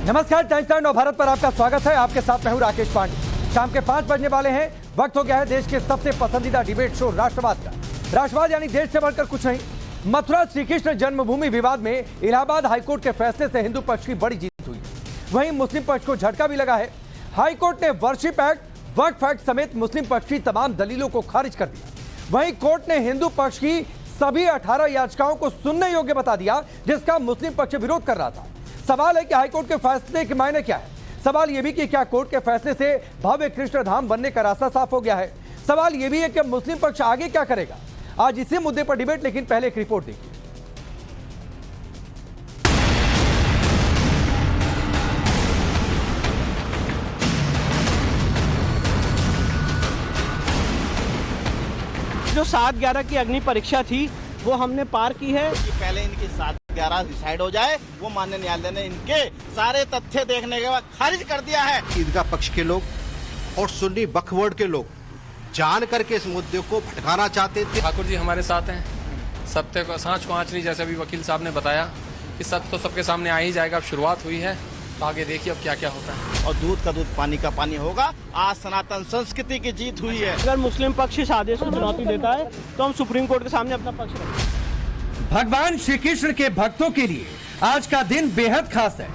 नमस्कार, times time नव भारत पर आपका स्वागत है। आपके साथ मैं हूं राकेश पांडे। शाम के 5 बजने वाले हैं। वक्त हो गया है देश के सबसे पसंदीदा डिबेट शो राष्ट्रवाद का। राष्ट्रवाद यानी देश से बढ़कर कुछ नहीं। मथुरा श्री कृष्ण जन्मभूमि विवाद में इलाहाबाद हाईकोर्ट के फैसले से हिंदू पक्ष की बड़ी जीत हुई। वहीं मुस्लिम पक्ष को झटका भी लगा है। हाईकोर्ट ने वर्शिप एक्ट, वक्फ एक्ट समेत मुस्लिम पक्ष की तमाम दलीलों को खारिज कर दिया। वहीं कोर्ट ने हिंदू पक्ष की सभी 18 याचिकाओं को सुनने योग्य बता दिया, जिसका मुस्लिम पक्ष विरोध कर रहा था। सवाल है कि हाईकोर्ट के फैसले के मायने क्या है। सवाल यह भी कि क्या कोर्ट के फैसले से भव्य कृष्ण धाम बनने का रास्ता साफ हो गया है। सवाल यह भी है कि मुस्लिम पक्ष आगे क्या करेगा। आज इसी मुद्दे पर डिबेट, लेकिन पहले एक रिपोर्ट देखिए। जो 7/11 की अग्नि परीक्षा थी वो हमने पार की है। कि पहले इनकी 7/11 डिसाइड हो जाए, वो माननीय न्यायालय ने इनके सारे तथ्य देखने के बाद खारिज कर दिया है। ईदगाह पक्ष के लोग और सुन्नी वक्फ बोर्ड के लोग जान करके इस मुद्दे को भटकाना चाहते थे। ठाकुर जी हमारे साथ हैं। सत्य को सांच को आँच नहीं, जैसे अभी वकील साहब ने बताया कि सत्य तो सबके सामने आ ही जाएगा। अब शुरुआत हुई है, तो आगे देखिए अब क्या क्या होता है। और दूध का दूध पानी का पानी होगा। आज सनातन संस्कृति की जीत हुई है। अगर मुस्लिम पक्ष इस आदेश को चुनौती देता है तो हम सुप्रीम कोर्ट के सामने अपना पक्ष रखेंगे। भगवान श्री कृष्ण के भक्तों के लिए आज का दिन बेहद खास है,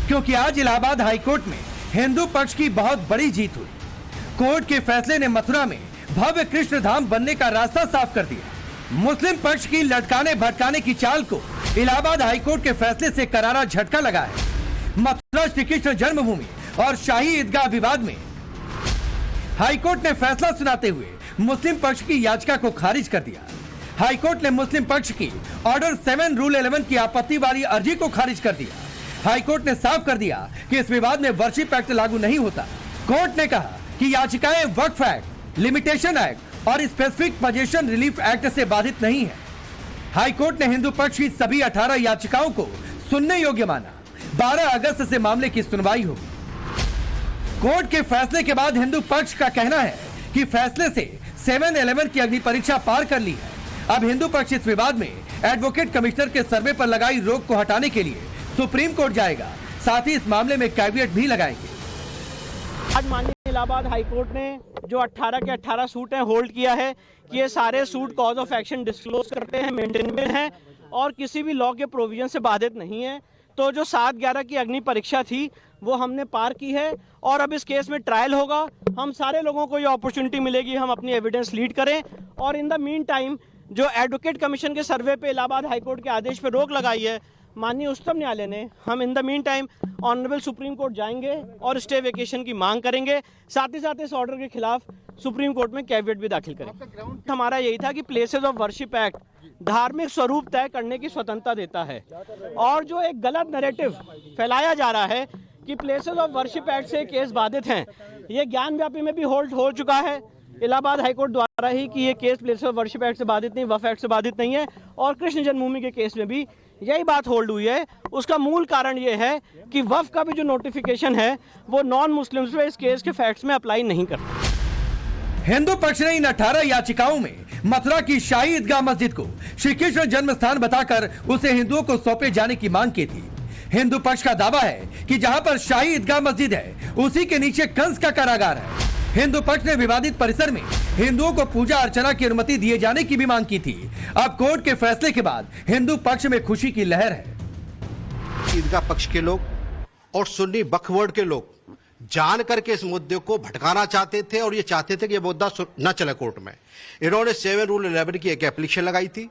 क्योंकि आज इलाहाबाद हाईकोर्ट में हिंदू पक्ष की बहुत बड़ी जीत हुई। कोर्ट के फैसले ने मथुरा में भव्य कृष्ण धाम बनने का रास्ता साफ कर दिया। मुस्लिम पक्ष की लटकाने भटकाने की चाल को इलाहाबाद हाईकोर्ट के फैसले से करारा झटका लगा है। मथुरा श्री कृष्ण जन्मभूमि और शाही ईदगाह विवाद में हाईकोर्ट ने फैसला सुनाते हुए मुस्लिम पक्ष की याचिका को खारिज कर दिया। हाईकोर्ट ने मुस्लिम पक्ष की ऑर्डर 7 रूल 11 की आपत्ति वाली अर्जी को खारिज कर दिया। हाईकोर्ट ने साफ कर दिया कि इस विवाद में वर्शिप एक्ट लागू नहीं होता। कोर्ट ने कहा कि याचिकाएं वक्फ एक्ट, लिमिटेशन एक्ट और स्पेसिफिक पोजीशन रिलीफ एक्ट से बाधित नहीं है। हाईकोर्ट ने हिंदू पक्ष की सभी 18 याचिकाओं को सुनने योग्य माना। 12 अगस्त से मामले की सुनवाई होगी। कोर्ट के फैसले के बाद हिंदू पक्ष का कहना है कि फैसले से 7/11 की अग्नि परीक्षा पार कर ली है। अब हिंदू पक्ष इस विवाद में एडवोकेट कमिश्नर के सर्वे पर लगाई रोक को हटाने के लिए सुप्रीम कोर्ट जाएगा। साथ ही इस मामले में कैविएट भी लगाएंगे। आज माननीय इलाहाबाद हाईकोर्ट ने जो 18 के 18 सूट हैं होल्ड किया है कि ये सारे suit cause of action disclose करते हैं, मेंटेनेबल हैं और किसी भी लॉ के प्रोविजन से बाधित नहीं है। तो जो 7/11 की अग्नि परीक्षा थी वो हमने पार की है और अब इस केस में ट्रायल होगा। हम सारे लोगों को ये अपॉर्चुनिटी मिलेगी, हम अपनी एविडेंस लीड करें। और इन द मीन टाइम जो एडवोकेट कमीशन के सर्वे पे इलाहाबाद हाईकोर्ट के आदेश पे रोक लगाई है माननीय उच्चतम न्यायालय ने, हम in the mean time honourable supreme court जाएंगे और स्टे वेकेशन की मांग करेंगे। साथ ही साथ इस ऑर्डर के खिलाफ सुप्रीम कोर्ट में कैविएट भी दाखिल करेंगे। हमारा यही था कि प्लेसेस ऑफ वर्शिप एक्ट धार्मिक स्वरूप तय करने की स्वतंत्रता देता है और जो एक गलत नैरेटिव फैलाया जा रहा है कि प्लेसेस ऑफ वर्शिप एक्ट से केस बाधित हैं, ये ज्ञान व्यापी में भी होल्ड हो चुका है इलाहाबाद हाईकोर्ट द्वारा ही कि ये case places of worship act से बाधित नहीं, वक्फ एक्ट से बाधित नहीं है। और कृष्ण जन्मभूमि के केस में भी यही बात होल्ड हुई है। उसका मूल कारण ये है कि वक्फ का भी जो नोटिफिकेशन है वो नॉन मुस्लिम्स पे इस केस के फैक्ट्स में अप्लाई नहीं करता। हिंदू पक्ष ने इन 18 याचिकाओं में मथुरा की शाही ईदगाह मस्जिद को श्री कृष्ण जन्म स्थान बताकर उसे हिंदुओं को सौंपे जाने की मांग की थी। हिंदू पक्ष का दावा है कि जहां पर शाही ईदगाह मस्जिद है उसी के नीचे कंस का कारागार है। हिंदू पक्ष ने विवादित परिसर में हिंदुओं को पूजा अर्चना की अनुमति दिए जाने की भी मांग की थी। अब कोर्ट के फैसले के बाद हिंदू पक्ष में खुशी की लहर है। ईदगाह पक्ष के लोग और सुन्नी वक्फ बोर्ड के लोग जान करके इस मुद्दे को भटकाना चाहते थे और ये चाहते थे कि ये मुद्दा न चले कोर्ट में। इन्होंने 7 रूल 11 की एक एप्लीकेशन लगाई थी,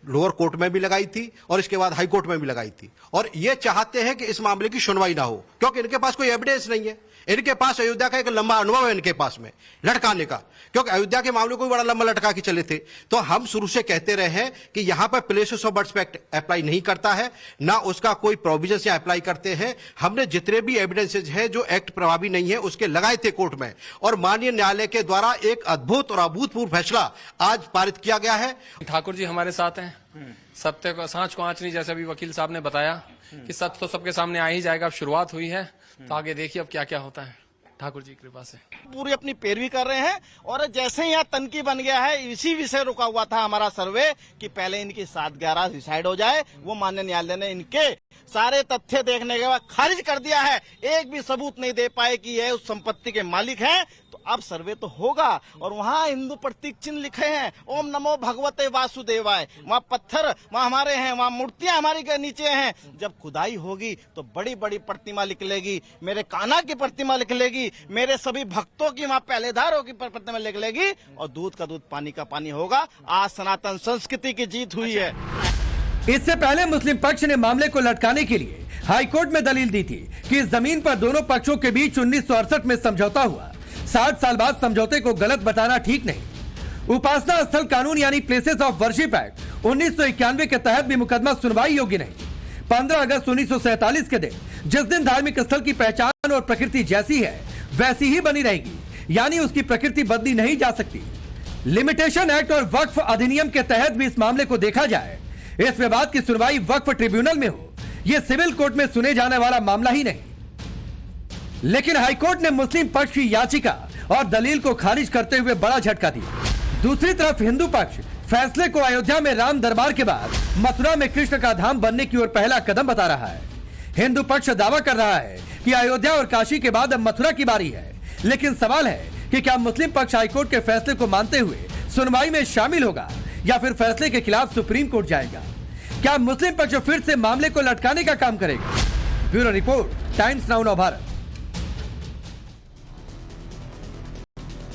लोअर कोर्ट में भी लगाई थी और इसके बाद हाई कोर्ट में भी लगाई थी। और ये चाहते हैं कि इस मामले की सुनवाई ना हो, क्योंकि इनके पास कोई एविडेंस नहीं है। इनके पास अयोध्या का एक लंबा अनुभव है इनके पास में लटकाने का, क्योंकि अयोध्या के मामले को भी बड़ा लंबा लटका के चले थे। तो हम शुरू से कहते रहे हैं कि यहां पर places of worship act apply नहीं करता है, ना उसका कोई प्रोविजन से अप्लाई करते हैं। हमने जितने भी एविडेंसेज हैं जो एक्ट प्रभावी नहीं है उसके लगाए थे कोर्ट में, और माननीय न्यायालय के द्वारा एक अद्भुत और अभूतपूर्व फैसला आज पारित किया गया है। ठाकुर जी हमारे साथ हैं। सत्य को सांच को आँच नहीं, जैसे अभी वकील साहब ने बताया कि सत्य तो सबके सामने आ ही जाएगा। अब शुरुआत हुई है, तो आगे देखिए अब क्या क्या होता है। ठाकुर जी की कृपा से। पूरी अपनी पैरवी कर रहे हैं और जैसे ही यहाँ तनकी बन गया है, इसी विषय रुका हुआ था हमारा सर्वे कि पहले इनकी 7/11 डिसाइड हो जाए। वो माननीय न्यायालय ने इनके सारे तथ्य देखने के बाद खारिज कर दिया है। एक भी सबूत नहीं दे पाए कि ये उस संपत्ति के मालिक हैं। तो अब सर्वे तो होगा और वहाँ हिंदू प्रतीक चिन्ह लिखे हैं, ओम नमो भगवते वासुदेवाय। वहाँ पत्थर वहाँ हमारे हैं, वहाँ मूर्तियां हमारी के नीचे हैं। जब खुदाई होगी तो बड़ी बड़ी प्रतिमा निकलेगी, मेरे कान्हा की प्रतिमा निकलेगी, मेरे सभी भक्तों की वहाँ पहलेदारों की प्रतिमा निकलेगी और दूध का दूध पानी का पानी होगा। आज सनातन संस्कृति की जीत हुई है। इससे पहले मुस्लिम पक्ष ने मामले को लटकाने के लिए हाईकोर्ट में दलील दी थी कि इस जमीन पर दोनों पक्षों के बीच 1968 में समझौता हुआ। 60 साल बाद समझौते को गलत बताना ठीक नहीं। उपासना स्थल कानून यानी प्लेसेस ऑफ वर्शिप एक्ट 1991 के तहत भी मुकदमा सुनवाई योग्य नहीं। 15 अगस्त 1947 के दिन, जिस दिन धार्मिक स्थल की पहचान और प्रकृति जैसी है वैसी ही बनी रहेगी, यानी उसकी प्रकृति बदली नहीं जा सकती। लिमिटेशन एक्ट और वक्फ अधिनियम के तहत भी इस मामले को देखा जाए। इस विवाद की सुनवाई वक्फ ट्रिब्यूनल में हो, यह सिविल कोर्ट में सुने जाने वाला मामला ही नहीं। लेकिन हाईकोर्ट ने मुस्लिम पक्ष की याचिका और दलील को खारिज करते हुए बड़ा झटका दिया। दूसरी तरफ हिंदू पक्ष फैसले को अयोध्या में राम दरबार के बाद मथुरा में कृष्ण का धाम बनने की ओर पहला कदम बता रहा है। हिंदू पक्ष दावा कर रहा है कि अयोध्या और काशी के बाद अब मथुरा की बारी है। लेकिन सवाल है कि क्या मुस्लिम पक्ष हाईकोर्ट के फैसले को मानते हुए सुनवाई में शामिल होगा या फिर फैसले के खिलाफ सुप्रीम कोर्ट जाएगा? क्या मुस्लिम पक्ष फिर से मामले को लटकाने का काम करेगा? ब्यूरो रिपोर्ट, टाइम्स नाउ नव भारत।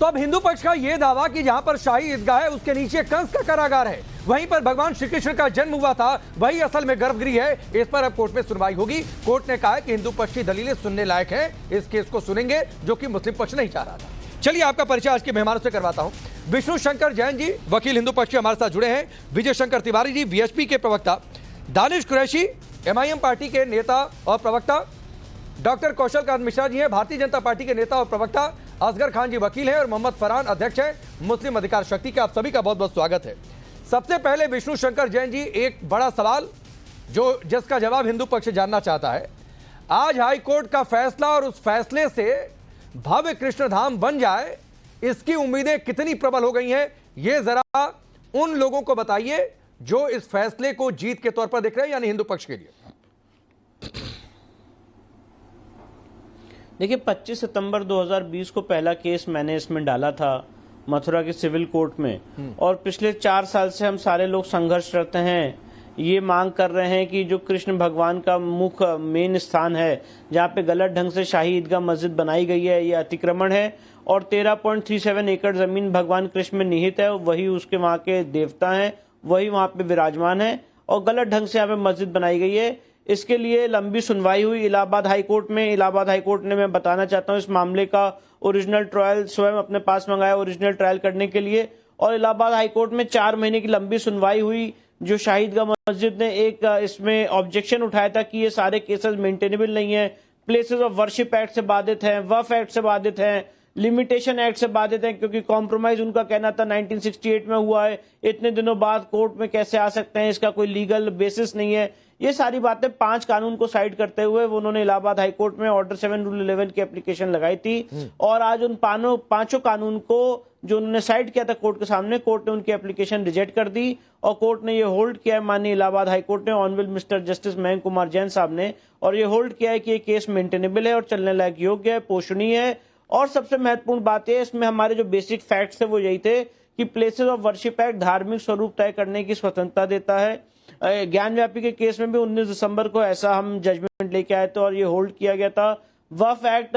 तो अब हिंदू पक्ष का यह दावा कि जहां पर शाही ईदगाह है उसके नीचे कंस का कारागार है, वहीं पर भगवान श्री कृष्ण का जन्म हुआ था, वही असल में गर्भगृह है, इस पर अब कोर्ट में सुनवाई होगी। कोर्ट ने कहा है कि हिंदू पक्ष की दलीलें सुनने लायक है। इस केस को सुनेंगे जो कि मुस्लिम पक्ष नहीं चाह रहा था। चलिए आपका परिचय आज के मेहमानों से करवाता हूं। विष्णु शंकर जैन जी, वकील हिंदू पक्ष हमारे साथ जुड़े हैं। विजय शंकर तिवारी जी, वीएचपी के प्रवक्ता। दानिश कुरैशी, एमआईएम पार्टी के नेता और प्रवक्ता। डॉक्टर कौशल कांत मिश्रा जी हैं, भारतीय जनता पार्टी के नेता और प्रवक्ता। असगर खान जी वकील हैं और मोहम्मद फरहान अध्यक्ष हैं मुस्लिम अधिकार शक्ति के। आप सभी का बहुत बहुत स्वागत है। सबसे पहले विष्णु शंकर जैन जी, एक बड़ा सवाल जिसका जवाब हिंदू पक्ष जानना चाहता है। आज हाई कोर्ट का फैसला और उस फैसले से भव्य कृष्ण धाम बन जाए, इसकी उम्मीदें कितनी प्रबल हो गई हैं, ये जरा उन लोगों को बताइए जो इस फैसले को जीत के तौर पर देख रहे हैं, यानी हिंदू पक्ष के लिए। देखिए, 25 सितंबर 2020 को पहला केस मैंने इसमें डाला था मथुरा के सिविल कोर्ट में, और पिछले 4 साल से हम सारे लोग संघर्षरत हैं। ये मांग कर रहे हैं कि जो कृष्ण भगवान का मुख्य मेन स्थान है, जहाँ पे गलत ढंग से शाही ईदगाह मस्जिद बनाई गई है, ये अतिक्रमण है और 13.37 एकड़ जमीन भगवान कृष्ण में निहित है। वही उसके वहाँ के देवता हैं, वही वहाँ पे विराजमान है और गलत ढंग से यहाँ पे मस्जिद बनाई गई है। इसके लिए लंबी सुनवाई हुई इलाहाबाद हाईकोर्ट में। इलाहाबाद हाईकोर्ट ने, मैं बताना चाहता हूँ, इस मामले का ओरिजिनल ट्रायल स्वयं अपने पास मंगाया ओरिजिनल ट्रायल करने के लिए, और इलाहाबाद हाईकोर्ट में 4 महीने की लंबी सुनवाई हुई। जो शाही ईदगाह मस्जिद ने एक इसमें ऑब्जेक्शन उठाया था कि ये सारे केसेस मेंटेनेबल नहीं है, प्लेसेस ऑफ वर्शिप एक्ट से बाधित हैं, वक्फ एक्ट से बाधित हैं, लिमिटेशन एक्ट से बाधित हैं, क्योंकि कॉम्प्रोमाइज उनका कहना था 1968 में हुआ है, इतने दिनों बाद कोर्ट में कैसे आ सकते हैं, इसका कोई लीगल बेसिस नहीं है। ये सारी बातें 5 कानून को साइड करते हुए उन्होंने इलाहाबाद हाईकोर्ट में ऑर्डर 7 रूल 11 की एप्लीकेशन लगाई थी, और आज उन 5 कानून को जो उन्होंने साइड किया था कोर्ट के सामने, कोर्ट ने उनकी एप्लीकेशन रिजेक्ट कर दी और कोर्ट ने ये होल्ड किया है, माननीय इलाहाबाद हाईकोर्ट ने, honourable mister justice Mayank Kumar Jain साहब ने, और ये होल्ड किया है कि ये केस मेंटेनेबल है और चलने लायक योग्य है, पोषणीय है। और सबसे महत्वपूर्ण बात है इसमें, हमारे जो बेसिक फैक्ट्स थे वो यही थे कि प्लेसेस ऑफ वर्शिप एक्ट धार्मिक स्वरूप तय करने की स्वतंत्रता देता है। ज्ञान व्यापी के केस में भी 19 दिसंबर को ऐसा हम जजमेंट लेके आए थे और ये होल्ड किया गया था। वक्फ एक्ट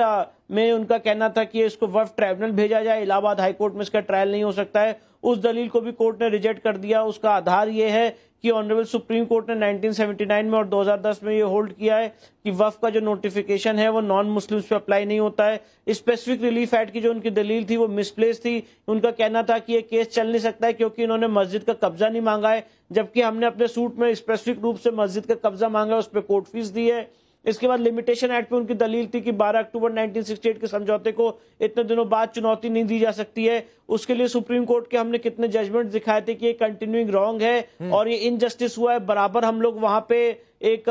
में उनका कहना था कि इसको वक्फ ट्राइब्यूनल भेजा जाए, इलाहाबाद हाईकोर्ट में इसका ट्रायल नहीं हो सकता है, उस दलील को भी कोर्ट ने रिजेक्ट कर दिया। उसका आधार ये है कि ऑनरेबल सुप्रीम कोर्ट ने 1979 में और 2010 में ये होल्ड किया है कि वक्फ का जो नोटिफिकेशन है वो नॉन मुस्लिम्स पे अप्लाई नहीं होता है। स्पेसिफिक रिलीफ एक्ट की जो उनकी दलील थी वो मिसप्लेस थी। उनका कहना था कि ये केस चल नहीं सकता है क्योंकि इन्होंने मस्जिद का कब्जा नहीं मांगा है, जबकि हमने अपने सूट में स्पेसिफिक रूप से मस्जिद का कब्जा मांगा है, उस पर कोर्ट फीस दी है। इसके बाद लिमिटेशन एक्ट पे उनकी दलील थी कि 12 अक्टूबर 1968 के समझौते को इतने दिनों बाद चुनौती नहीं दी जा सकती है। उसके लिए सुप्रीम कोर्ट के हमने कितने जजमेंट दिखाए थे कि ये कंटिन्यूइंग रॉन्ग है और ये इनजस्टिस हुआ है। बराबर हम लोग वहां पे एक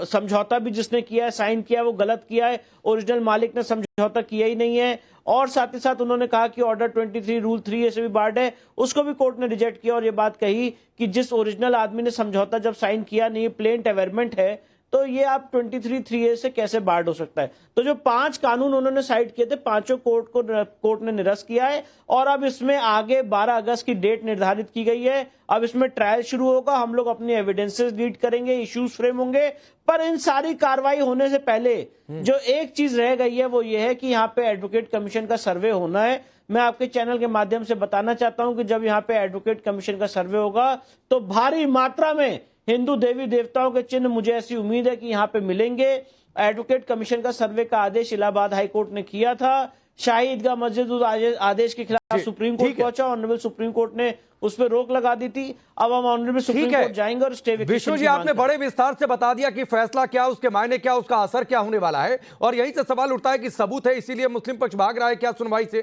समझौता भी जिसने किया है, साइन किया है, वो गलत किया है, ओरिजिनल मालिक ने समझौता किया ही नहीं है। और साथ ही साथ उन्होंने कहा कि ऑर्डर 23 रूल 3 से भी बार्ड है, उसको भी कोर्ट ने रिजेक्ट किया और ये बात कही कि जिस ओरिजिनल आदमी ने समझौता जब साइन किया नहीं, प्लेन अवेयरमेंट है, तो ये आप 23(3)(a) से कैसे बार्ड हो सकता है। तो जो 5 कानून उन्होंने साइड किए थे, पांचों कोर्ट ने निरस्त किया है और अब इसमें आगे 12 अगस्त की डेट निर्धारित की गई है। अब इसमें ट्रायल शुरू होगा, हम लोग अपनी एविडेंसेस लीड करेंगे, इश्यूज फ्रेम होंगे। पर इन सारी कार्रवाई होने से पहले जो एक चीज रह गई है वो ये है कि यहाँ पे एडवोकेट कमीशन का सर्वे होना है। मैं आपके चैनल के माध्यम से बताना चाहता हूं कि जब यहाँ पे एडवोकेट कमीशन का सर्वे होगा तो भारी मात्रा में हिंदू देवी देवताओं के चिन्ह, मुझे ऐसी उम्मीद है कि यहाँ पे मिलेंगे। एडवोकेट कमीशन का सर्वे का आदेश इलाहाबाद हाईकोर्ट ने किया था। शाही ईदगाह मस्जिद उस आदेश के खिलाफ सुप्रीम कोर्ट पहुंचा, ऑनरेबल सुप्रीम कोर्ट ने उस पर रोक लगा दी थी। अब हम ऑनरेबल सुप्रीम कोर्ट जाएंगे और स्टे विष्णु जी, आपने बड़े विस्तार से बता दिया कि फैसला क्या, उसके मायने क्या, उसका असर क्या होने वाला है। और यहीं से सवाल उठता है कि सबूत है इसीलिए मुस्लिम पक्ष भाग रहा है क्या सुनवाई से?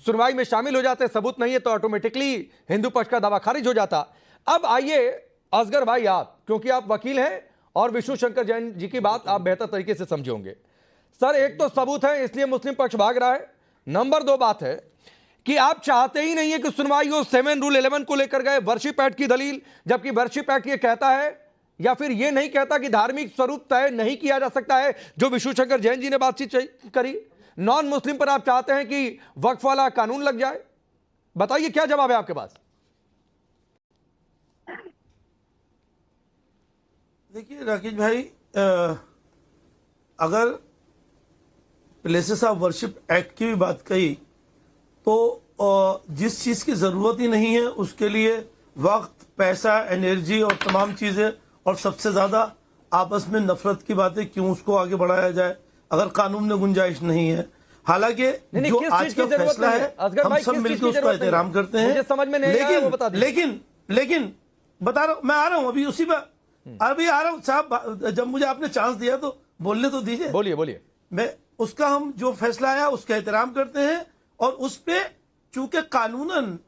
सुनवाई में शामिल हो जाते, सबूत नहीं है तो ऑटोमेटिकली हिंदू पक्ष का दावा खारिज हो जाता। अब आइए असगर भाई, आप क्योंकि आप वकील हैं और विष्णु शंकर जैन जी की बात आप बेहतर तरीके से समझे होंगे। सर, एक तो सबूत है इसलिए मुस्लिम पक्ष भाग रहा है, नंबर 2 बात है कि आप चाहते ही नहीं है कि सुनवाई हो। 7 रूल 11 को लेकर गए, वर्शिप एक्ट की दलील, जबकि वर्शिप एक्ट ये कहता है या फिर ये नहीं कहता कि धार्मिक स्वरूप तय नहीं किया जा सकता है, जो विष्णु शंकर जैन जी ने बातचीत करी। नॉन मुस्लिम पर आप चाहते हैं कि वक्फ वाला कानून लग जाए। बताइए क्या जवाब है आपके पास? देखिए राकेश भाई, अगर प्लेसेस ऑफ वर्शिप एक्ट की भी बात कही तो जिस चीज की जरूरत ही नहीं है उसके लिए वक्त, पैसा, एनर्जी और तमाम चीजें और सबसे ज्यादा आपस में नफरत की बातें क्यों उसको आगे बढ़ाया जाए अगर कानून में गुंजाइश नहीं है। हालांकि जो आज का फैसला है हम सब मिलकर उसका एहतराम करते हैं, समझ में नहीं आया वो बता दीजिए। लेकिन बता रहा हूं, मैं आ रहा हूं अभी उसी पर, अभी आ रहा हूं साहब। जब मुझे आपने चांस दिया तो बोलने तो दीजिए। बोलिए। मैं उसका, हम जो फैसला आया उसका एहतराम करते हैं और उस पे चूंकि कानूनन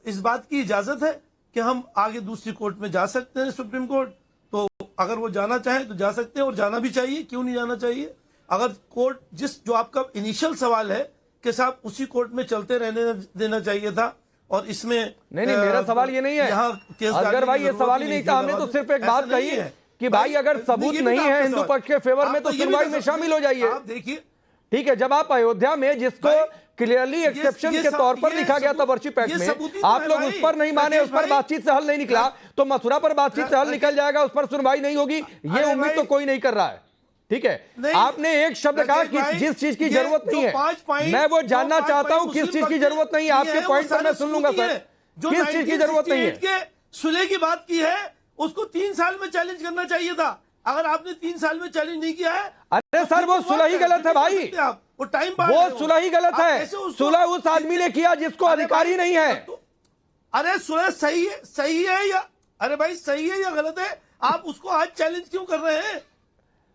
इस बात की इजाजत है कि हम आगे दूसरी कोर्ट में जा सकते हैं, सुप्रीम कोर्ट, तो अगर वो जाना चाहें तो जा सकते हैं और जाना भी चाहिए, क्यों नहीं जाना चाहिए। अगर कोर्ट जो आपका इनिशियल सवाल है कि साहब उसी कोर्ट में चलते रहने देना चाहिए था और इसमें नहीं, मेरा सवाल ये नहीं है असगर भाई, ये सवाल ही नहीं था। हमने तो सिर्फ एक बात कही है कि भाई अगर सबूत नहीं है हिंदू पक्ष के फेवर में तो सुनवाई में शामिल हो जाइए। आप देखिए, ठीक है, जब आप अयोध्या में जिसको क्लियरली एक्सेप्शन के तौर पर लिखा गया था वर्शिप एक्ट में, आप लोग उस पर नहीं माने, उस पर बातचीत से हल नहीं निकला, तो मथुरा पर बातचीत से हल निकल जाएगा, उस पर सुनवाई नहीं होगी, ये उम्मीद तो कोई नहीं कर रहा है। ठीक है, आपने एक शब्द कहा कि जिस चीज की जरूरत नहीं है, मैं वो जानना चाहता हूं किस चीज की जरूरत नहीं है। आपके पॉइंट पर मैं सुन लूंगा सर, किस चीज की जरूरत नहीं है। सुलह की बात की है, उसको 3 साल में चैलेंज करना चाहिए था। अगर आपने 3 साल में चैलेंज नहीं किया है, अरे सर वो सुलह ही गलत है भाई, वो टाइम, वो सुलह ही गलत है। सुलह उस आदमी ने किया जिसको अधिकार ही नहीं है। अरे सुलह सही है या, अरे भाई सही है या गलत है? आप उसको आज चैलेंज क्यों कर रहे हैं?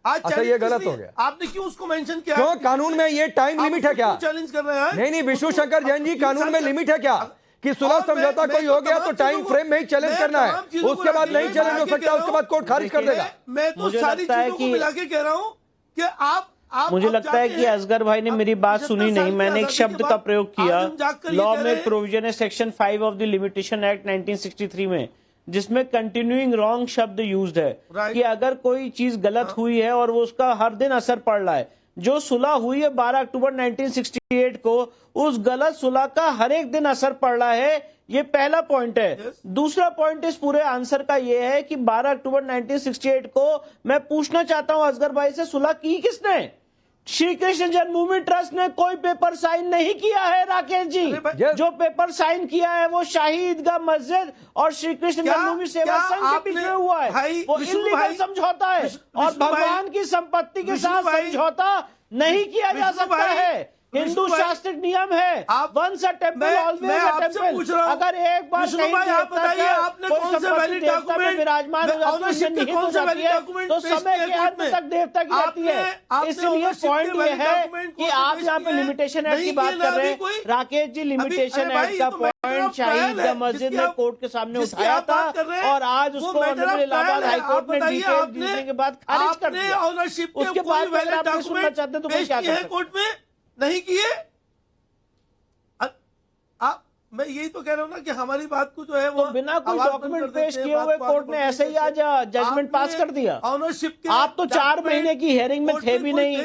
आज अच्छा ये गलत हो गया, आपने क्यों उसको मेंशन किया? क्यों कानून में ये टाइम लिमिट है क्या? चैलेंज कर रहे हैं? नहीं, विष्णु शंकर जैन जी, कानून में लिमिट है क्या कि सुलह समझौता कोई हो गया तो टाइम फ्रेम में ही चैलेंज करना है, उसके बाद नहीं चैलेंज हो सकता, उसके बाद कोर्ट खारिज कर देगा। मैं तो सारी चीजों को मिला के कह रहा हूं कि आप मुझे लगता है कि असगर भाई ने मेरी बात सुनी नहीं। मैंने एक शब्द का प्रयोग किया, लॉ में एक प्रोविजन है section 5 of the limitation act 1963 में, जिसमें कंटिन्यूइंग रॉन्ग शब्द यूज्ड है कि अगर कोई चीज गलत हुई है और वो उसका हर दिन असर पड़ रहा है, जो सुलह हुई है 12 अक्टूबर 1968 को, उस गलत सुलह का हर एक दिन असर पड़ रहा है। ये पहला पॉइंट है। दूसरा पॉइंट इस पूरे आंसर का ये है कि 12 अक्टूबर 1968 को मैं पूछना चाहता हूं असगर भाई से, सुलह की किसने? श्री कृष्ण जन्मभूमि ट्रस्ट ने कोई पेपर साइन नहीं किया है राकेश जी। जो पेपर साइन किया है वो शाही ईदगाह मस्जिद और श्री कृष्ण जन्मभूमि सेवा संघ के बीच में हुआ है। वो इल्लीगल समझौता है और भगवान की संपत्ति के साथ समझौता नहीं किया जा सकता है। हिंदू शास्त्रिक नियम है, once a temple always a temple. अगर एक बार कौन से वैलिड डॉक्यूमेंट विराजमान हो जाती है तो समय के अंत तक देवता की रहती है। इसलिए पॉइंट ये है कि आप यहाँ पे लिमिटेशन एक्ट की बात कर रहे हैं। राकेश जी, लिमिटेशन एक्ट का पॉइंट शाहीद मस्जिद ने कोर्ट के सामने उठाया था और आज उसको ऑनरेबल इलाहाबाद हाईकोर्ट ने डिटेल देने के बाद खारिज कर दिया। उसके बाद अगर आप सुनना चाहते हैं तो मैं क्या कर सकता हूं? कोर्ट में नहीं किए। मैं यही तो कह रहा हूँ ना कि हमारी बात को जो है वो बिना कोई डॉक्यूमेंट पेश किए हुए कोर्ट ने ऐसे ही आज जजमेंट पास कर दिया। ऑनरशिप आप तो 4 महीने की हियरिंग में थे भी नहीं,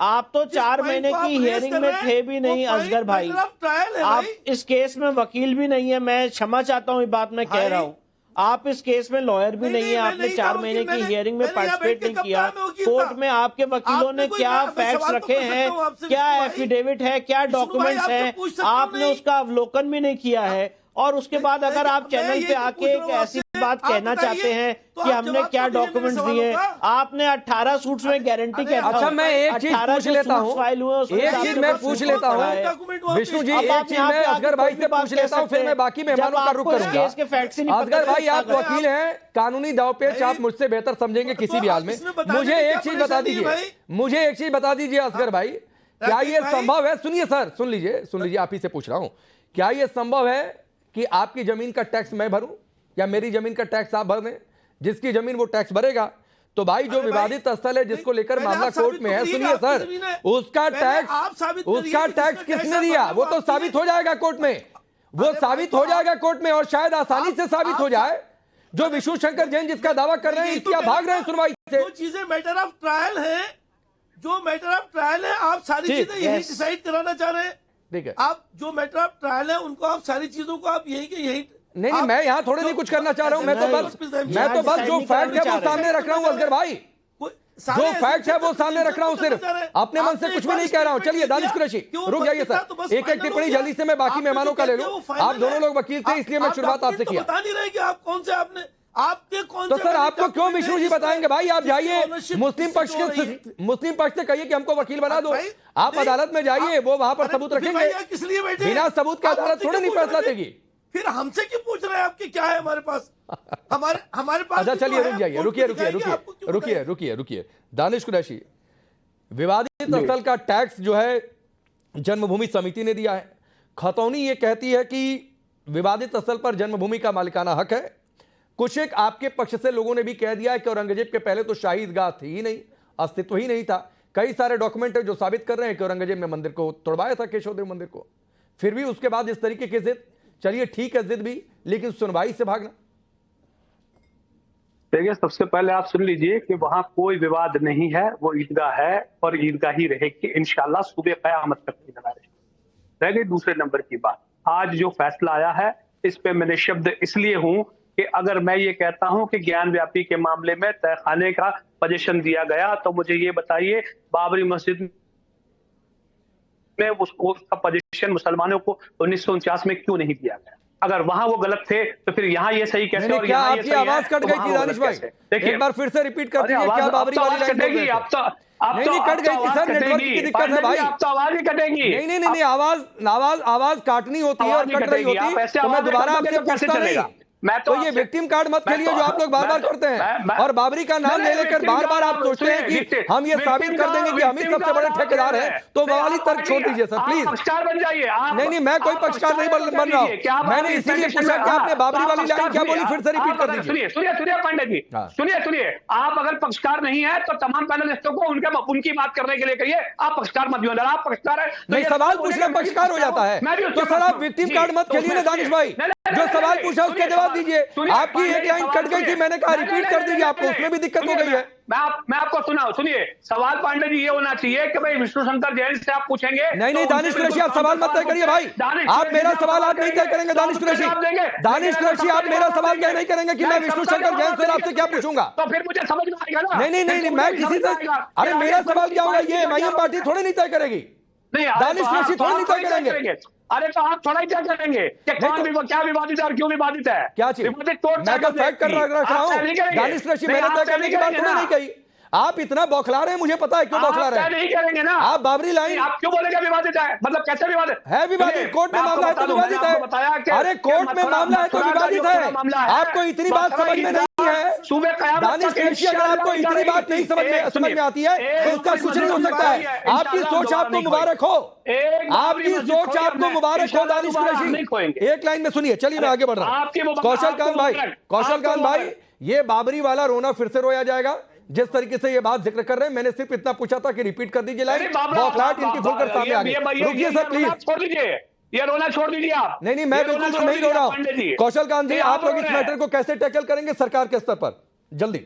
आप तो 4 महीने की हियरिंग में थे भी नहीं असगर भाई। आप इस केस में वकील भी नहीं है, मैं क्षमा चाहता हूँ ये बात मैं कह रहा हूँ। आप इस केस में लॉयर भी नहीं है, आपने 4 महीने की हियरिंग में पार्टिसिपेट नहीं किया। कोर्ट में आपके वकीलों ने क्या फैक्ट्स रखे हैं, क्या एफिडेविट है, क्या डॉक्यूमेंट्स हैं, आपने उसका अवलोकन भी नहीं किया है। और उसके बाद अगर आप चैनल पे आके एक ऐसी बात कहना चाहते हैं कि हमने क्या डॉक्यूमेंट्स दिए, आपने 18 सूट्स में गारंटी कहता हूं। अच्छा, मैं एक चीज पूछ लेता हूँ, एक चीज मैं पूछ लेता हूँ विष्णु जी, एक चीज मैं असगर भाई से पूछ लेता हूँ, फिर मैं बाकी मेहमानों का रुख करूंगा। असगर भाई, आप वकील हैं, कानूनी दांवपेच आप मुझसे बेहतर समझेंगे किसी भी हाल में। मुझे एक चीज बता दीजिए असगर भाई, क्या ये संभव है? सुनिए सर, सुन लीजिए, आप ही से पूछ रहा हूं, क्या ये संभव है कि आपकी जमीन का टैक्स मैं भरूं या मेरी जमीन का टैक्स आप भर दें? जिसकी जमीन वो टैक्स भरेगा। तो भाई जो विवादित स्थल है जिसको लेकर मामला कोर्ट में है, सुनिए सर, उसका टैक्स किसने दिया वो तो साबित हो जाएगा कोर्ट में, वो साबित हो जाएगा कोर्ट में, और शायद आसानी से साबित हो जाए। जो विष्णु शंकर जैन जिसका दावा कर रहे हैं, इसकी आप भाग रहे हैं सुनवाई से। जो चीजें मैटर ऑफ ट्रायल है, आप सारी चीजें यही डिसाइड कराना चाह रहे हैं। ठीक है, आप जो मैटर ऑफ ट्रायल है उनको, आप सारी चीजों को आप यही के यही नहीं, मैं यहाँ थोड़े नहीं कुछ करना चाह रहा हूँ। मैं तो बस जो फैक्ट है वो सामने रख रहा हूँ असगर भाई, जो फैक्ट है वो सामने रख रहा हूँ, सिर्फ अपने मन से कुछ भी नहीं कह रहा हूँ। चलिए दानिश कुरैशी, रुक जाइए सर, एक एक टिप्पणी जल्दी से मैं बाकी मेहमानों का ले लूँ। आप दोनों लोग वकील थे, इसलिए मैं शुरुआत आपसे किया। बता नहीं रहे कि आप कौन से, आपने आपके कौन तो सर आपको क्यों विष्णु जी बताएंगे? भाई आप जाइए मुस्लिम पक्ष से कहिए कि हमको वकील बना दो, आप अदालत में जाइए, वो वहां पर सबूत रखेंगे। किस लिए बैठे? बिना सबूत का अदालत थोड़ी नहीं फैसला देगी। फिर हमसे क्यों पूछ रहे हैं आपके क्या है हमारे पास? हमारे पास। अच्छा चलिए, रुकिए दानिश कुरैशी, विवादित स्थल का टैक्स जो है जन्मभूमि समिति ने दिया है। खतौनी ये कहती है कि विवादित स्थल पर जन्मभूमि का मालिकाना हक है। कुछ एक आपके पक्ष से लोगों ने भी कह दिया है कि औरंगजेब के पहले तो शाही ईदगाह थी ही नहीं, अस्तित्व ही नहीं था। कई सारे डॉक्यूमेंट है जो साबित कर रहे हैं कि औरंगजेब ने मंदिर को तोड़वाया था, केशवदेव मंदिर को। फिर भी उसके बाद इस तरीके की जिद, चलिए ठीक है जिद भी, लेकिन सुनवाई से भागना। देखिए, सबसे पहले आप सुन लीजिए कि वहां कोई विवाद नहीं है, वो ईदगाह है और ईदगाह ही रहेगी इंशाल्लाह, सुबह क़यामत तक ईदगाह रहेगी। रह गई दूसरे नंबर की बात, आज जो फैसला आया है इस पे मैंने शब्द इसलिए हूं कि अगर मैं ये कहता हूं कि ज्ञान व्यापी के मामले में तहखाने का पोजीशन दिया गया, तो मुझे ये बताइए बाबरी मस्जिद में उसका पोजीशन मुसलमानों को 1949 में क्यों नहीं दिया गया? अगर वहां वो गलत थे तो फिर यहाँ ये सही कैसे? और क्या आपकी आवाज कट गई थी दानिश भाई? देखिए एक बार फिर से रिपीट कर दीजिए, क्या बाबरी वाली लाइन कटेगी? आप तो कट गई थी सर, नेटवर्क की दिक्कत है भाई। आप तो आवाज ही कटेगी। नहीं, आवाज काटनी होती है और कट रही होती है, तो मैं दोबारा आपसे पूछता नहीं। तो ये विक्टिम कार्ड मत खेलिए जो आप लोग बार बार करते हैं, और बाबरी का नाम ले लेकर बार बार आप सोचते हैं कि हम ये साबित कर देंगे कि हम ही सबसे बड़े ठेकेदार हैं। तो वाली तर्क छोड़ दीजिए सर प्लीज। पक्षकार बन जाइए। नहीं, मैं कोई पक्षकार नहीं बन रहा हूँ। मैंने इसीलिए पूछा कि आपने बाबरी वाली लाइन क्या बोली, फिर से रिपीट कर दीजिए। सुनिए पांडे जी, सुनिए, आप अगर पक्षकार नहीं है तो तमाम पैनलिस्टों को उनकी बात करने के लिए कहिए। आप पक्षकार मत बनो, आप पक्षकार है नहीं, सवाल पूछना पक्षकार हो जाता है। तो सर आप विक्टिम कार्ड मत खेलिए ना दानिश भाई, जो सवाल पूछा उसके जवाब दीजिए। आपकी एक लाइन कट गई थी, मैंने कहा रिपीट कर दीजिए, आपको उसमें भी दिक्कत हो गई है। मैं आपको सुनिए, सवाल पांडे जी ये होना चाहिए कि भाई विष्णु शंकर जैन से आप पूछेंगे। नहीं, दानिश कुरैशी आप सवाल मत तय करिए भाई, आप मेरा सवाल आप नहीं तय करेंगे। दानिश कुरैशी आप मेरा सवाल तय नहीं करेंगे कि मैं विष्णु शंकर जैन से आपसे क्या पूछूंगा। तो फिर मुझे समझ में आएगा ना। नहीं, मैं किसी से, अरे मेरा सवाल क्या होगा, ये एमआईएम पार्टी थोड़ी नहीं तय करेगी, दानिश कुरैशी थोड़ी नहीं तय करेंगे। अरे तो आप थोड़ा ही क्या करेंगे कि क्या विवादित है और क्यों विवादित है? क्या चीज? मैं तो फैक्ट कर रहा हूं, दानिश कुरैशी मैंने तय करने की बात थोड़ी नहीं कही। आप इतना बौखला रहे हैं, मुझे पता है क्यों बौखला रहे हैं। नहीं करेंगे ना आप बाबरी लाइन, आप क्यों बोलेंगे विवादित है? मतलब कैसे विवादित है? विवादित कोर्ट में मामला है तो विवादित है। अरे कोर्ट में मामला है तो विवादित है। आपको इतनी बात समझ में नहीं है दानिश कृषि, अगर आपको इतनी बात नहीं समझ में आती है तो उसका कुछ नहीं हो सकता है। आपकी सोच आपको मुबारक हो, आपकी सोच आपको मुबारक हो दानिश कृषि। एक लाइन में सुनिए, चलिए मैं आगे बढ़ रहा हूं। कौशल कांत भाई, ये बाबरी वाला रोना फिर से रोया जाएगा जिस तरीके से ये बात जिक्र कर रहे हैं। मैंने सिर्फ इतना पूछा था कि रिपीट कर दीजिए लाइन, बौखलाहट इनकी खुलकर सामने आ गई। रुकिए सर प्लीज, छोड़ दीजिए, ये रोना छोड़ दीजिए आप। नहीं, मैं बिल्कुल तो नहीं रो रहा हूं। कौशल कांत जी, आप लोग इस मैटर को कैसे टैकल करेंगे सरकार के स्तर पर, जल्दी?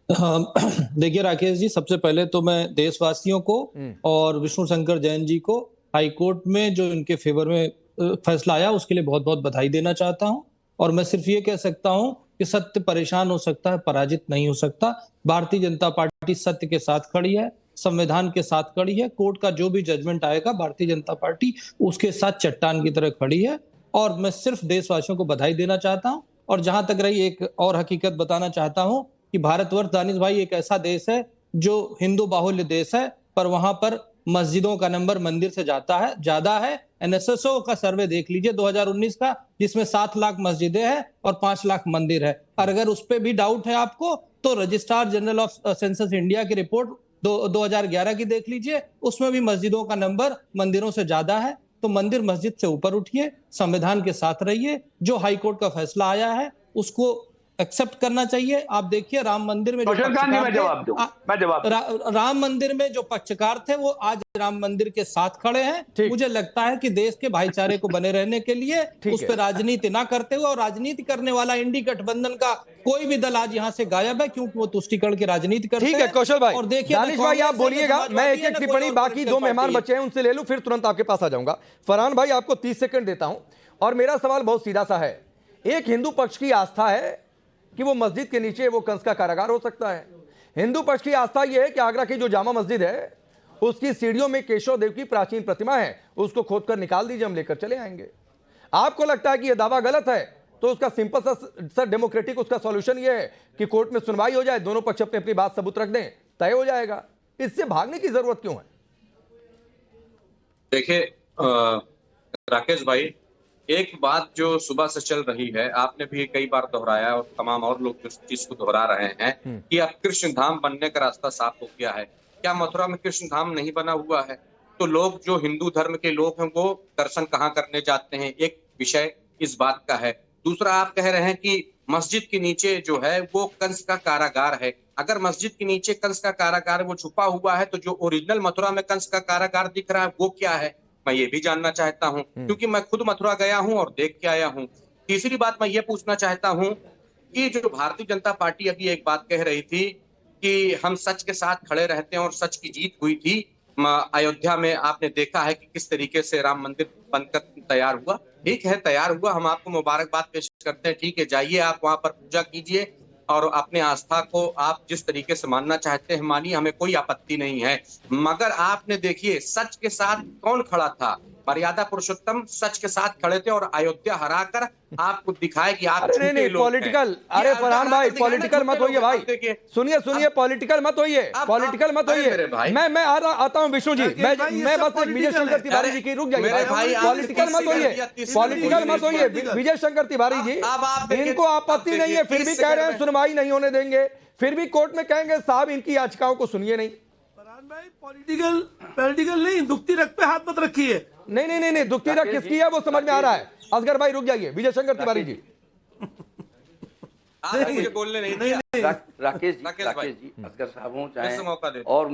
देखिए राकेश जी, सबसे पहले तो मैं देशवासियों को और विष्णु शंकर जैन जी को हाईकोर्ट में जो इनके फेवर में फैसला आया उसके लिए बहुत बहुत बधाई देना चाहता हूं। और मैं सिर्फ ये कह सकता हूं कि सत्य परेशान हो सकता है, पराजित नहीं हो सकता। भारतीय जनता पार्टी सत्य के साथ खड़ी है, संविधान के साथ खड़ी है। कोर्ट का जो भी जजमेंट आएगा भारतीय जनता पार्टी उसके साथ चट्टान की तरह खड़ी है। और मैं सिर्फ देशवासियों को बधाई देना चाहता हूं। और जहां तक रही एक और हकीकत बताना चाहता हूं कि भारतवर्ष दानिश भाई एक ऐसा देश है जो हिंदू बाहुल्य देश है, पर वहां पर मस्जिदों का नंबर मंदिर से ज्यादा है। एनएसएसओ का सर्वे देख लीजिए 2019 का, जिसमें 7 लाख मस्जिदें हैं और 5 लाख मंदिर है। और अगर उस पर भी डाउट है आपको तो registrar general of census India की रिपोर्ट 2011 की देख लीजिए, उसमें भी मस्जिदों का नंबर मंदिरों से ज्यादा है। तो मंदिर मस्जिद से ऊपर उठिए, संविधान के साथ रहिए। जो हाईकोर्ट का फैसला आया है उसको एक्सेप्ट करना चाहिए। आप देखिए राम मंदिर में राम मंदिर में जो पक्षकार थे वो आज राम मंदिर के साथ खड़े हैं। मुझे लगता है कि देश के भाईचारे को बने रहने के लिए उस पर राजनीति ना करते हुए, और राजनीति करने वाला इंडी गठबंधन का कोई भी दल आज यहाँ से गायब है क्योंकि वो तुष्टिकरण की राजनीति करते हैं। ठीक है कौशल भाई, और देखिए दानिश भाई आप बोलिएगा, मैं एक एक टिप्पणी, बाकी 2 मेहमान बचे हैं उनसे ले लूं, फिर तुरंत आपके पास आ जाऊंगा। फरहान भाई आपको 30 सेकंड देता हूं, और मेरा सवाल बहुत सीधा सा है। एक हिंदू पक्ष की आस्था है कि वो मस्जिद के नीचे वो कंस का कारागार हो सकता है। हिंदू पक्ष की आस्था यह है कि आगरा की जो जामा मस्जिद है उसकी सीढ़ियों में केशव देव की प्राचीन प्रतिमा है, उसको खोदकर निकाल दीजिए, हम लेकर चले आएंगे। आपको लगता है कि यह दावा गलत है तो उसका सिंपल सा डेमोक्रेटिक उसका सॉल्यूशन यह है कि कोर्ट में सुनवाई हो जाए, दोनों पक्ष अपनी अपनी बात सबूत रख दें, तय हो जाएगा। इससे भागने की जरूरत क्यों है? देखिए राकेश भाई, एक बात जो सुबह से चल रही है, आपने भी कई बार दोहराया और तमाम और लोग इस चीज को दोहरा रहे हैं कि अब कृष्ण धाम बनने का रास्ता साफ हो गया है। क्या मथुरा में कृष्ण धाम नहीं बना हुआ है? तो लोग जो हिंदू धर्म के लोग हैं वो दर्शन कहाँ करने जाते हैं? एक विषय इस बात का है। दूसरा, आप कह रहे हैं कि मस्जिद के नीचे जो है वो कंस का कारागार है। अगर मस्जिद के नीचे कंस का कारागार वो छुपा हुआ है तो जो ओरिजिनल मथुरा में कंस का कारागार दिख रहा है वो क्या है? मैं ये भी जानना चाहता हूं, क्योंकि मैं खुद मथुरा गया हूं और देख के आया हूं। तीसरी बात मैं ये पूछना चाहता हूं कि जो भारतीय जनता पार्टी अभी एक बात कह रही थी कि हम सच के साथ खड़े रहते हैं और सच की जीत हुई थी अयोध्या में। आपने देखा है कि किस तरीके से राम मंदिर बनकर तैयार हुआ। ठीक है, तैयार हुआ, हम आपको मुबारकबाद पेश करते हैं। ठीक है, जाइए आप वहां पर पूजा कीजिए और अपने आस्था को आप जिस तरीके से मानना चाहते हैं मानिए, हमें कोई आपत्ति नहीं है। मगर आपने देखिए सच के साथ कौन खड़ा था? मर्यादा पुरुषोत्तम सच के साथ खड़े थे और अयोध्या हराकर आपको दिखाए कि आप नहीं पॉलिटिकल। अरे फरहान भाई पॉलिटिकल मत होइए भाई, सुनिए पॉलिटिकल मत होइए, पॉलिटिकल मत होइए। मैं आता हूं विष्णु जी, मैं बस विजय शंकर तिवारी जी की रुक जाइए। पॉलिटिकल मत होइए, पॉलिटिकल मत होइए। विजय शंकर तिवारी जी, इनको आपत्ति नहीं है फिर भी कह रहे हैं सुनवाई नहीं होने देंगे, फिर भी कोर्ट में कहेंगे साहब इनकी याचिकाओं को सुनिए नहीं। भाई पॉलिटिकल नहीं, दुखती रख पे हाथ मत रखिए। नहीं दुखती रख किसकी है वो समझ में आ रहा है। असगर भाई रुक जाइए, विजय शंकर तिवारी जी मुझे बोलने नहीं। राकेश जी असगर साहब हो चाहे और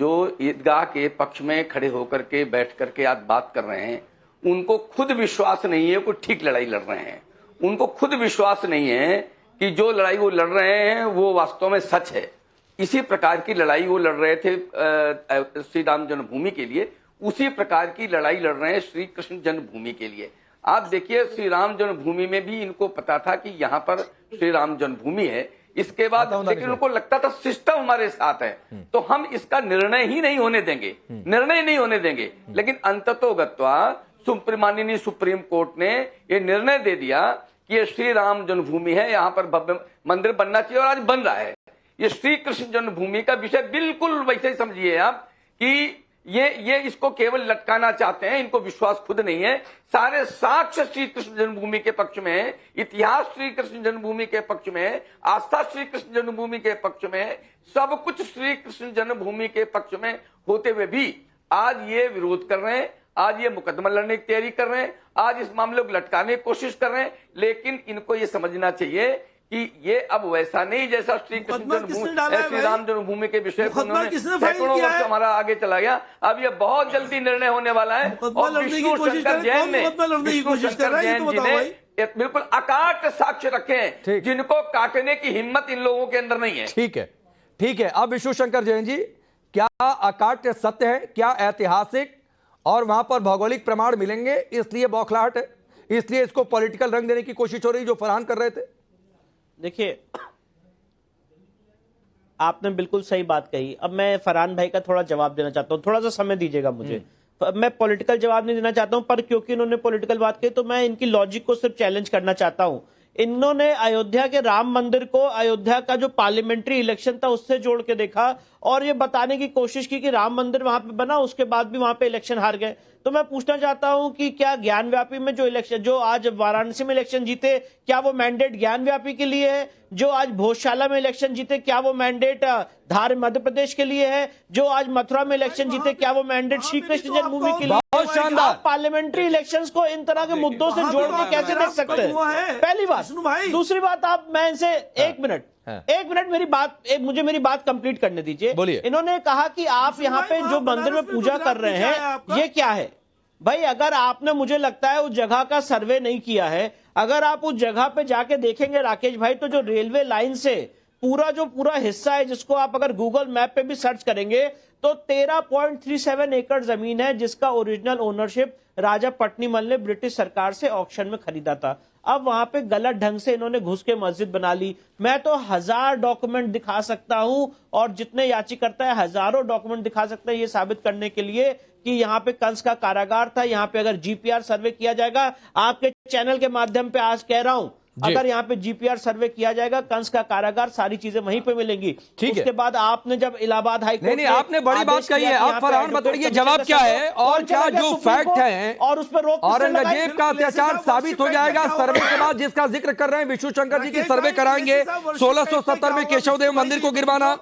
जो ईदगाह के पक्ष में खड़े होकर के बैठ करके आज बात कर रहे हैं, उनको खुद विश्वास नहीं है कोई ठीक लड़ाई लड़ रहे हैं। उनको खुद विश्वास नहीं है कि जो लड़ाई वो लड़ रहे हैं वो वास्तव में सच है। इसी प्रकार की लड़ाई वो लड़ रहे थे श्री राम जन्मभूमि के लिए, उसी प्रकार की लड़ाई लड़ रहे हैं श्री कृष्ण जन्मभूमि के लिए। आप देखिए श्री राम जन्मभूमि में भी इनको पता था कि यहाँ पर श्री राम जन्मभूमि है। इसके बाद लेकिन उनको लगता था सिस्टम हमारे साथ है तो हम इसका निर्णय ही नहीं होने देंगे, लेकिन अंततोगत्वा माननीय सुप्रीम कोर्ट ने ये निर्णय दे दिया कि ये श्री राम जन्मभूमि है, यहाँ पर भव्य मंदिर बनना चाहिए और आज बन रहा है। ये श्री कृष्ण जन्मभूमि का विषय बिल्कुल वैसे ही समझिए आप कि ये इसको केवल लटकाना चाहते हैं, इनको विश्वास खुद नहीं है। सारे साक्ष्य श्री कृष्ण जन्मभूमि के पक्ष में है, इतिहास श्री कृष्ण जन्मभूमि के पक्ष में है, आस्था श्री कृष्ण जन्मभूमि के पक्ष में है, सब कुछ श्री कृष्ण जन्मभूमि के पक्ष में होते हुए भी आज ये विरोध कर रहे हैं, आज ये मुकदमा लड़ने की तैयारी कर रहे हैं, आज इस मामले को लटकाने की कोशिश कर रहे हैं। लेकिन इनको ये समझना चाहिए कि ये अब वैसा नहीं जैसा श्री कृष्ण जन्मभूमि, श्री राम जन्मभूमि के विषय को उन्होंने सैकड़ों वर्ष हमारा आगे चला गया। अब ये बहुत जल्दी निर्णय होने वाला है और विष्णु शंकर जैन जी ने बिल्कुल अकाट साक्ष्य रखे हैं जिनको काटने की हिम्मत इन लोगों के अंदर नहीं है। ठीक है, ठीक है। अब विष्णु शंकर जैन जी, क्या अकाट्य सत्य है, क्या ऐतिहासिक और वहां पर भौगोलिक प्रमाण मिलेंगे, इसलिए बौखलाहट है, इसलिए इसको पॉलिटिकल रंग देने की कोशिश हो रही जो फरहान कर रहे थे? देखिए, आपने बिल्कुल सही बात कही। अब मैं फरहान भाई का थोड़ा जवाब देना चाहता हूं, थोड़ा सा समय दीजिएगा मुझे। मैं पॉलिटिकल जवाब नहीं देना चाहता हूं, पर क्योंकि इन्होंने पॉलिटिकल बात कही तो मैं इनकी लॉजिक को सिर्फ चैलेंज करना चाहता हूं। इन्होंने अयोध्या के राम मंदिर को अयोध्या का जो पार्लियामेंट्री इलेक्शन था उससे जोड़ के देखा और ये बताने की कोशिश की कि राम मंदिर वहां पे बना, उसके बाद भी वहां पे इलेक्शन हार गए। तो मैं पूछना चाहता हूं कि क्या ज्ञानव्यापी में जो इलेक्शन, जो आज वाराणसी में इलेक्शन जीते, क्या वो मैंडेट ज्ञानव्यापी के लिए है? जो आज भोजशाला में इलेक्शन जीते, क्या वो मैंडेट धार मध्य प्रदेश के लिए है? जो आज मथुरा में इलेक्शन जीते, क्या वो मैंडेट श्री कृष्ण जन्मभूमि के लिए? बहुत शानदार। पार्लियामेंट्री इलेक्शंस को इन तरह के मुद्दों से जोड़ के कैसे देख सकते हैं? पहली बात। दूसरी बात, आप मैं इनसे एक मिनट मुझे मेरी बात कंप्लीट करने दीजिए। इन्होंने कहा कि आप यहाँ पे जो मंदिर में पूजा कर रहे हैं ये क्या है? भाई, अगर आपने, मुझे लगता है, उस जगह का सर्वे नहीं किया है, अगर आप उस जगह पे जाके देखेंगे राकेश भाई, तो जो रेलवे लाइन से पूरा हिस्सा है, जिसको आप अगर गूगल मैप पे भी सर्च करेंगे तो 13.37 एकड़ जमीन है, जिसका ओरिजिनल ओनरशिप राजा पट्नीमल ने ब्रिटिश सरकार से ऑक्शन में खरीदा था। अब वहां पे गलत ढंग से इन्होंने घुस के मस्जिद बना ली। मैं तो 1000 डॉक्यूमेंट दिखा सकता हूं और जितने याचिकर्ता है हजारों डॉक्यूमेंट दिखा सकते हैं ये साबित करने के लिए कि यहाँ पे कंस का कारागार था। यहाँ पे अगर जीपीआर सर्वे किया जाएगा, आपके चैनल के माध्यम पे आज कह रहा हूं, अगर यहाँ पे जीपीआर सर्वे किया जाएगा, कंस का कारागार, सारी चीजें वहीं पे मिलेंगी। ठीक है। उसके बाद आपने जब इलाहाबाद हाई कोर्ट, नहीं, आपने बड़ी बात कही है। आप फरहान बताइए जवाब क्या है और क्या जो फैक्ट है और उस पर रोक औरंगजेब का अत्याचार साबित हो जाएगा सर्वे के बाद, जिसका जिक्र कर रहे हैं विष्णु शंकर जी की सर्वे कराएंगे। 1670 में केशवदेव मंदिर को गिरवाना,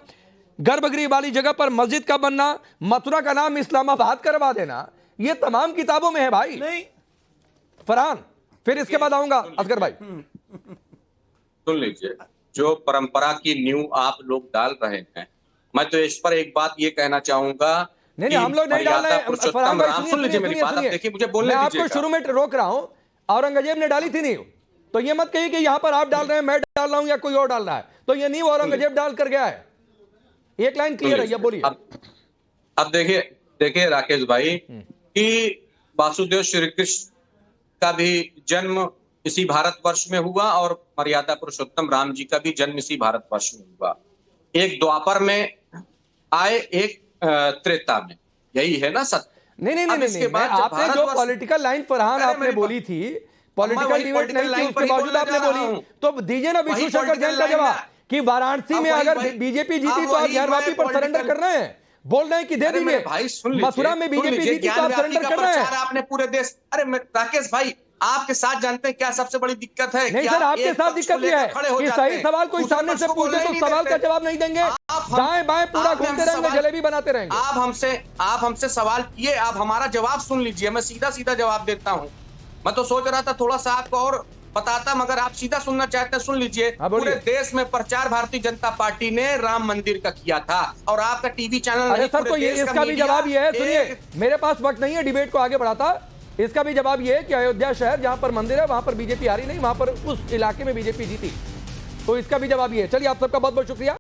गर्भगृह वाली जगह पर मस्जिद का बनना, मथुरा का नाम इस्लामाबाद करवा देना, ये तमाम किताबों में है भाई। नहीं फरहान, फिर इसके बाद आऊंगा असगर भाई। सुन लीजिए, जो परंपरा की नींव आप लोग डाल रहे हैं, मैं तो इस पर एक बात ये कहना चाहूंगा। नहीं, हम लोग नहीं डाल रहे हैं। सुन लीजिए मेरी बात, देखिए मुझे बोलने दीजिए। मैं आपको शुरू में रोक रहा हूं। औरंगजेब ने डाली थी नींव, तो ये मत कहिए कि यहां पर आप डाल रहे हैं, मैं डाल रहा हूं या कोई और डाल रहा है। तो ये नींव औरंगजेब डाल कर गया है। एक लाइन क्लियर है, बोलिए। अब देखिए राकेश भाई कि वासुदेव श्री कृष्ण का भी जन्म इसी भारतवर्ष में हुआ और मर्यादा पुरुषोत्तम राम जी का भी जन्म इसी भारतवर्ष में हुआ। एक द्वापर में आए, एक त्रेता में, यही है ना सत्य। नहीं, आपने जो पॉलिटिकल लाइन फरहान आपने बोली थी, पॉलिटिकल डिबेट नहीं थी, उसके बावजूद आपने बोली, तो दीजिए ना विष्णु शंकर जैन का जवाब कि वाराणसी में अगर बीजेपी जीती तो आप ज्ञानवापी पर सरेंडर कर रहे हैं, बोल रहे हैं कि दे दीजिए। मथुरा में बीजेपी जीती तो आप सरेंडर कर रहे हैं। आपने पूरे देश, अरे राकेश भाई, आपके साथ जानते हैं क्या सबसे बड़ी दिक्कत है? नहीं सर, आपके साथ दिक्कत यह है कि सही सवाल कोई सामने से पूछे तो सवाल का जवाब नहीं देंगे, दाएं बाएं पूरा घूमते रहेंगे, जलेबी बनाते रहेंगे। आप हमसे सवाल किए, आप हमारा जवाब सुन लीजिए। मैं सीधा सीधा जवाब देता हूँ। मैं तो सोच रहा था थोड़ा सा आपको और बताता, मगर आप सीधा सुनना चाहते हैं, सुन लीजिए। पूरे देश में प्रचार भारतीय जनता पार्टी ने राम मंदिर का किया था और आपका टीवी चैनल। अरे सर, तो इसका भी जवाब ये है, सुनिए, मेरे पास वक्त नहीं है डिबेट को आगे बढ़ाता। इसका भी जवाब ये है कि अयोध्या शहर जहां पर मंदिर है वहां पर बीजेपी हारी नहीं, वहां पर उस इलाके में बीजेपी जीती। तो इसका भी जवाब ये है। चलिए, आप सबका बहुत बहुत शुक्रिया।